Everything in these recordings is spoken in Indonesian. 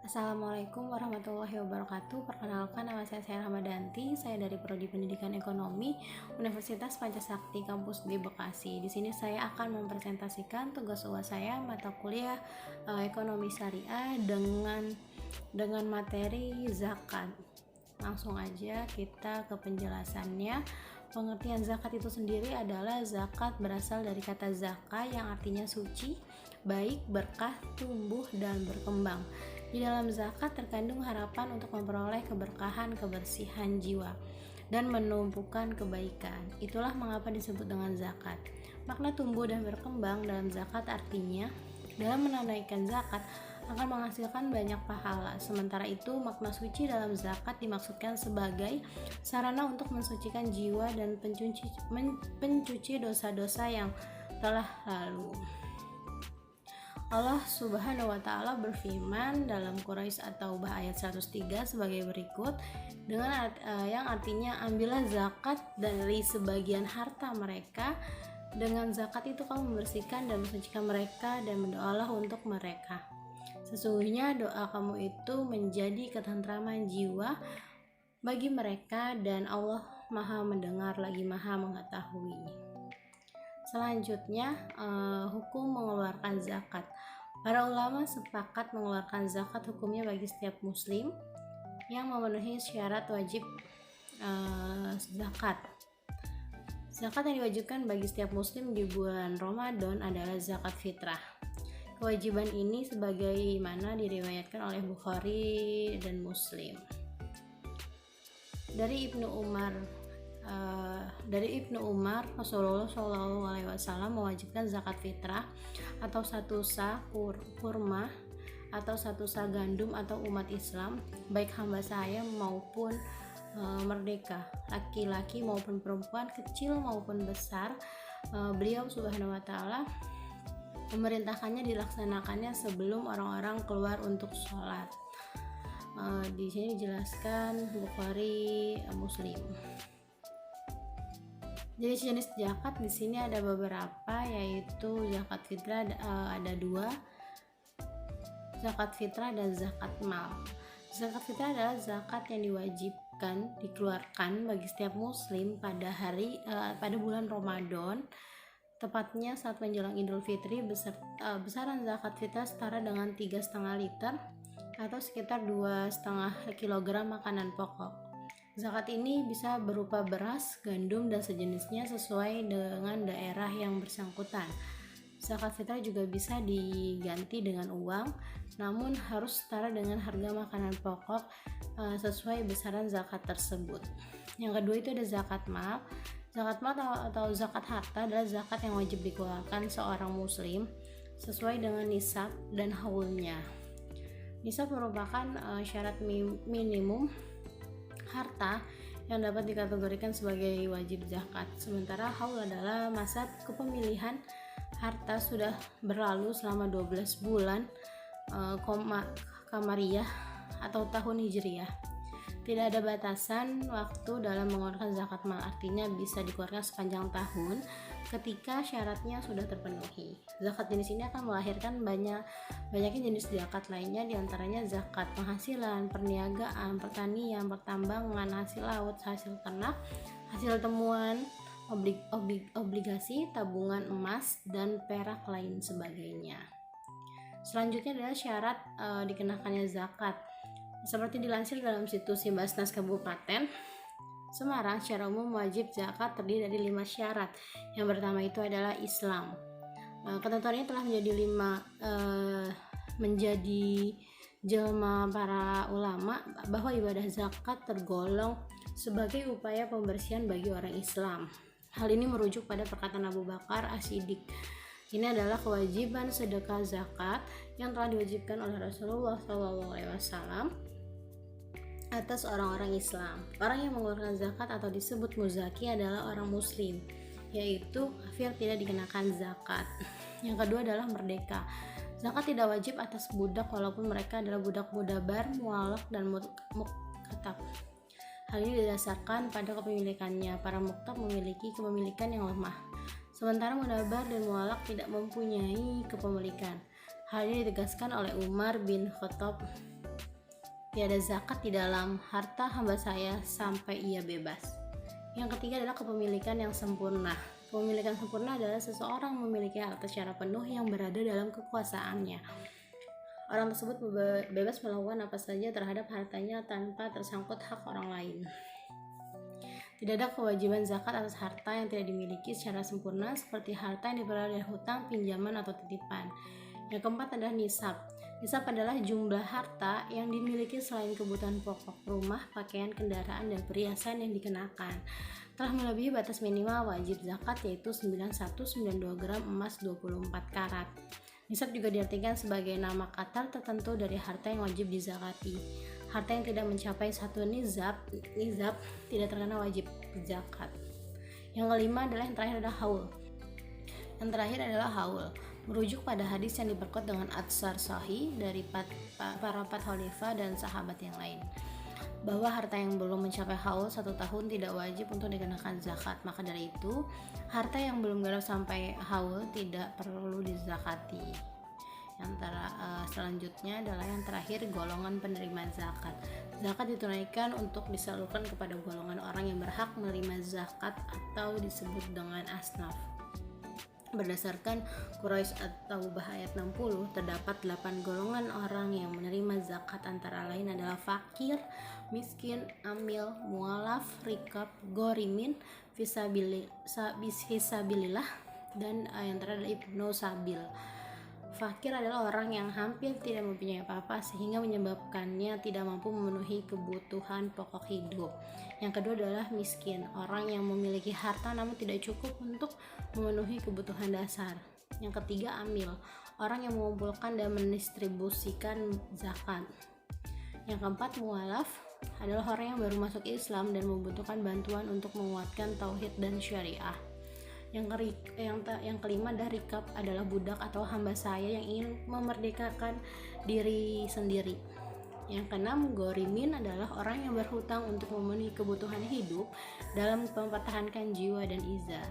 Assalamualaikum warahmatullahi wabarakatuh. Perkenalkan, nama saya Ramadanti. Saya dari Prodi Pendidikan Ekonomi Universitas Pancasakti Kampus di Bekasi. Di sini saya akan mempresentasikan tugas UAS saya mata kuliah Ekonomi Syariah dengan materi zakat. Langsung aja kita ke penjelasannya. Pengertian zakat itu sendiri adalah zakat berasal dari kata zaka yang artinya suci, baik, berkah, tumbuh, dan berkembang. Di dalam zakat terkandung harapan untuk memperoleh keberkahan, kebersihan jiwa, dan menumpukan kebaikan. Itulah mengapa disebut dengan zakat. Makna tumbuh dan berkembang dalam zakat artinya dalam menunaikan zakat akan menghasilkan banyak pahala. Sementara itu, makna suci dalam zakat dimaksudkan sebagai sarana untuk mensucikan jiwa dan pencuci dosa-dosa yang telah lalu. Allah Subhanahu wa taala berfirman dalam Quraisy At-Taubah ayat 103 sebagai berikut, dengan yang artinya ambillah zakat dari sebagian harta mereka. Dengan zakat itu kamu membersihkan dan mensucikan mereka, dan berdoalah untuk mereka. Sesungguhnya doa kamu itu menjadi ketentraman jiwa bagi mereka, dan Allah Maha mendengar lagi Maha mengetahui. Selanjutnya, hukum mengeluarkan zakat. Para ulama sepakat mengeluarkan zakat hukumnya bagi setiap muslim yang memenuhi syarat wajib zakat. Zakat yang diwajibkan bagi setiap muslim di bulan Ramadan adalah zakat fitrah. Kewajiban ini sebagaimana diriwayatkan oleh Bukhari dan Muslim. Dari Ibnu Umar, Rasulullah SAW mewajibkan zakat fitrah atau satu sa kurma atau satu sa gandum atau umat Islam, baik hamba saya maupun merdeka, laki-laki maupun perempuan, kecil maupun besar. Beliau Subhanahu wa taala memerintahkannya dilaksanakannya sebelum orang-orang keluar untuk sholat. Di sini dijelaskan Bukhari, Muslim. Jenis-jenis zakat di sini ada beberapa, yaitu zakat fitrah ada dua, zakat fitrah dan zakat mal. Zakat fitrah adalah zakat yang diwajibkan dikeluarkan bagi setiap muslim pada bulan Ramadan, tepatnya saat menjelang Idul Fitri. Besaran zakat fitrah setara dengan 3,5 liter atau sekitar 2,5 kg makanan pokok. Zakat ini bisa berupa beras, gandum, dan sejenisnya sesuai dengan daerah yang bersangkutan. Zakat fitrah juga bisa diganti dengan uang, namun harus setara dengan harga makanan pokok sesuai besaran zakat tersebut. Yang kedua itu ada zakat mal. Zakat mal atau zakat harta adalah zakat yang wajib dikeluarkan seorang muslim sesuai dengan nisab dan haulnya. Nisab merupakan syarat minimum harta yang dapat dikategorikan sebagai wajib zakat. Sementara haul adalah masa kepemilihan harta sudah berlalu selama 12 bulan Qamariyah atau tahun Hijriyah. Tidak ada batasan waktu dalam mengeluarkan zakat mal, artinya bisa dikeluarkan sepanjang tahun ketika syaratnya sudah terpenuhi. Zakat jenis ini akan melahirkan banyaknya jenis zakat lainnya, diantaranya zakat penghasilan, perniagaan, pertanian, pertambangan, hasil laut, hasil ternak, hasil temuan, obligasi, tabungan emas, dan perak lain sebagainya. Selanjutnya adalah syarat dikenakannya zakat. Seperti dilansir dalam situs Simbasnas Kabupaten Semarang, secara umum wajib zakat terdiri dari 5 syarat. Yang pertama itu adalah Islam. Ketentuannya telah menjadi jelma para ulama bahwa ibadah zakat tergolong sebagai upaya pembersihan bagi orang Islam. Hal ini merujuk pada perkataan Abu Bakar As-Siddiq. Ini adalah kewajiban sedekah zakat yang telah diwajibkan oleh Rasulullah SAW atas orang-orang Islam. Orang yang mengeluarkan zakat atau disebut muzaki adalah orang muslim, yaitu kafir tidak dikenakan zakat. Yang kedua adalah merdeka. Zakat tidak wajib atas budak walaupun mereka adalah budak mudabar, mualak, dan mukatab. Hal ini didasarkan pada kepemilikannya. Para muktab memiliki kepemilikan yang lemah, sementara mudabar dan mualak tidak mempunyai kepemilikan. Hal ini ditegaskan oleh Umar bin Khattab tiada zakat di dalam harta hamba saya sampai ia bebas. Yang ketiga adalah kepemilikan yang sempurna. Kepemilikan sempurna adalah seseorang memiliki harta secara penuh yang berada dalam kekuasaannya. Orang tersebut bebas melakukan apa saja terhadap hartanya tanpa tersangkut hak orang lain. Tidak ada kewajiban zakat atas harta yang tidak dimiliki secara sempurna seperti harta yang diperoleh dari hutang, pinjaman, atau titipan. Yang keempat adalah nisab. Nisab adalah jumlah harta yang dimiliki selain kebutuhan pokok rumah, pakaian, kendaraan, dan perhiasan yang dikenakan. Telah melebihi batas minimal wajib zakat yaitu 9192 gram emas 24 karat. Nisab juga diartikan sebagai nama qatar tertentu dari harta yang wajib dizakati. Harta yang tidak mencapai satu nizab tidak terkena wajib zakat. Yang kelima adalah yang terakhir adalah haul. Yang terakhir adalah haul, merujuk pada hadis yang diperkuat dengan atsar sahih dari para khalifah dan sahabat yang lain, bahwa harta yang belum mencapai haul 1 tahun tidak wajib untuk dikenakan zakat. Maka dari itu, harta yang belum genap sampai haul tidak perlu dizakati. Selanjutnya adalah yang terakhir, golongan penerima zakat. Zakat ditunaikan untuk disalurkan kepada golongan orang yang berhak menerima zakat atau disebut dengan asnaf. Berdasarkan Quraisy At-Taubah ayat 60, terdapat 8 golongan orang yang menerima zakat, antara lain adalah fakir, miskin, amil, mualaf, rikab, gorimin, fisabilillah, dan yang terakhir adalah ibnu sabil. Fakir adalah orang yang hampir tidak mempunyai apa-apa sehingga menyebabkannya tidak mampu memenuhi kebutuhan pokok hidup. Yang kedua adalah miskin, orang yang memiliki harta namun tidak cukup untuk memenuhi kebutuhan dasar. Yang ketiga amil, orang yang mengumpulkan dan mendistribusikan zakat. Yang keempat mualaf, adalah orang yang baru masuk Islam dan membutuhkan bantuan untuk menguatkan tauhid dan syariah. Yang kelima adalah rikab, adalah budak atau hamba saya yang ingin memerdekakan diri sendiri. Yang keenam, gorimin adalah orang yang berhutang untuk memenuhi kebutuhan hidup dalam mempertahankan jiwa dan izah.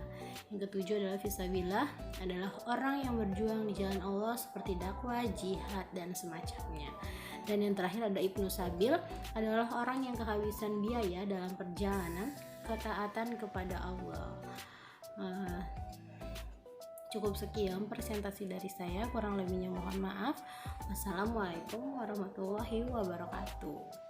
Yang ketujuh adalah fisabilillah, adalah orang yang berjuang di jalan Allah seperti dakwah, jihad, dan semacamnya. Dan yang terakhir ada ibnu sabil, adalah orang yang kehabisan biaya dalam perjalanan ketaatan kepada Allah. Cukup sekian presentasi dari saya, kurang lebihnya mohon maaf. Wassalamualaikum warahmatullahi wabarakatuh.